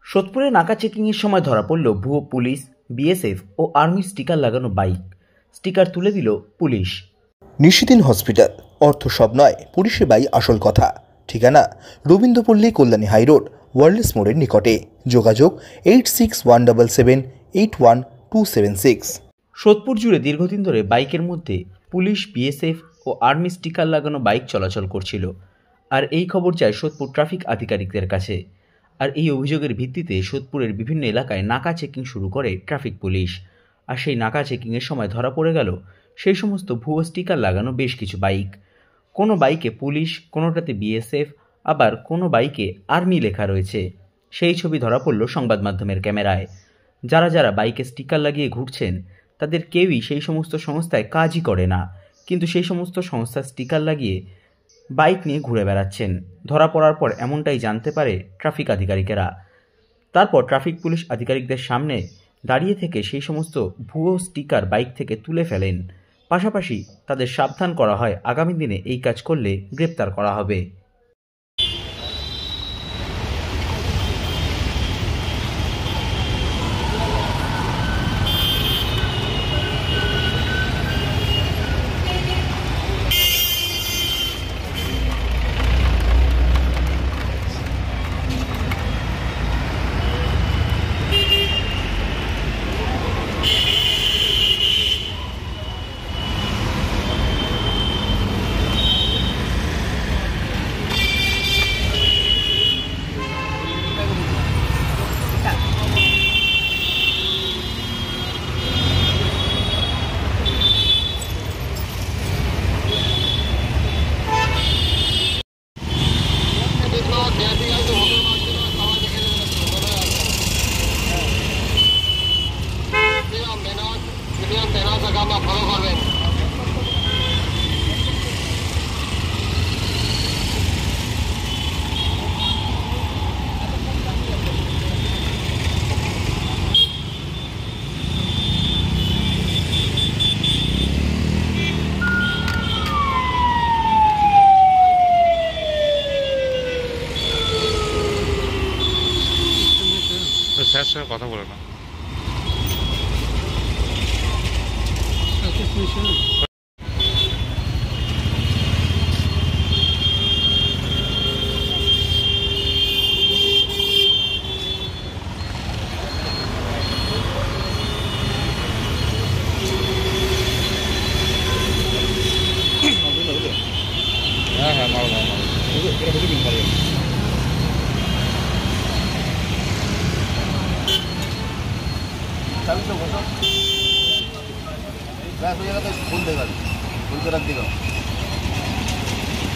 সোদপুরে নাকা চেকিংয়ের সময় ধরা পড়ল ভুয়ো পুলিশ, বিএসএফ ও আর্মির স্টিকার লাগানো বাইক। স্টিকার তুলে দিল পুলিশ। নিশিদিন হসপিটাল, অর্থ সব নয়, পরিষেবাই আসল কথা। ঠিকানা রবীন্দ্রপল্লী, কল্যাণী হাইরোড, ওয়ার্ল্ডস মোড়ের নিকটে। যোগাযোগ 8617781276। সোদপুর জুড়ে দীর্ঘদিন ধরে বাইকের মধ্যে পুলিশ, বিএসএফ ও আর্মি স্টিকার লাগানো বাইক চলাচল করছিল। আর এই খবর যায় সোদপুর ট্রাফিক আধিকারিকদের কাছে। আর এই অভিযোগের ভিত্তিতে সোদপুরের বিভিন্ন এলাকায় নাকা চেকিং শুরু করে ট্রাফিক পুলিশ। আর সেই নাকা চেকিংয়ের সময় ধরা পড়ে গেল সেই সমস্ত ভুয়ো স্টিকার লাগানো বেশ কিছু বাইক। কোনো বাইকে পুলিশ, কোনোটাতে বিএসএফ, আবার কোনো বাইকে আর্মি লেখা রয়েছে। সেই ছবি ধরা পড়ল সংবাদ মাধ্যমের ক্যামেরায়। যারা যারা বাইকে স্টিকার লাগিয়ে ঘুরছেন তাদের কেউই সেই সমস্ত সংস্থায় কাজই করে না, কিন্তু সেই সমস্ত সংস্থার স্টিকার লাগিয়ে বাইক নিয়ে ঘুরে বেড়াচ্ছেন। ধরা পড়ার পর এমনটাই জানতে পারে ট্রাফিক আধিকারিকেরা। তারপর ট্রাফিক পুলিশ আধিকারিকদের সামনে দাঁড়িয়ে থেকে সেই সমস্ত ভুয়ো স্টিকার বাইক থেকে তুলে ফেলেন। পাশাপাশি তাদের সাবধান করা হয় আগামী দিনে এই কাজ করলে গ্রেপ্তার করা হবে। স্যারের সঙ্গে কথা বলে না। হ্যাঁ হ্যাঁ, মারো মারো মারো। चाबी तो घोषो गैस हो जाएगा तो खोल देगा, खोल के रख देगा।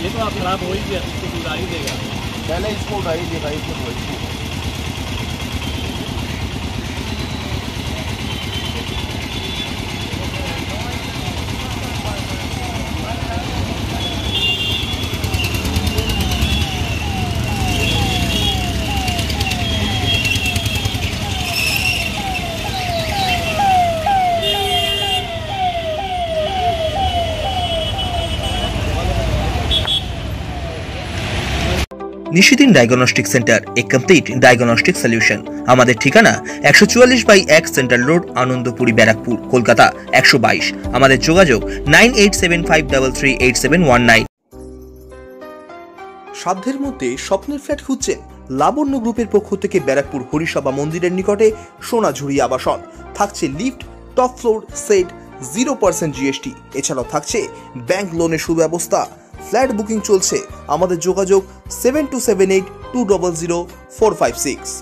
ये तो आप खराब हो ही गया, इसको उड़ा ही देगा। पहले इसको उड़ा ही देगा, इसको নিশিদিন ডায়াগনস্টিক সেন্টার, এ কমপ্লিট ডায়াগনস্টিক সলিউশন। আমাদের ঠিকানা 144/1 সেন্ট্রাল রোড, আনন্দপুরি, ব্যারাকপুর, কলকাতা 122। আমাদের যোগাযোগ 9875338719। সাধ্যের মধ্যে স্বপ্নের ফ্ল্যাট খুঁজছেন? লাবণ্য গ্রুপের পক্ষ থেকে ব্যারাকপুর হরিসভা মন্দিরের নিকটে সোনাঝুরি আবাসন। থাকছে lift, top floor, set, 0% GST। এছাড়াও থাকছে ব্যাংক লোনের সুব্যবস্থা। ফ্ল্যাট বুকিং চলছে। আমাদের যোগাযোগ 7278200456।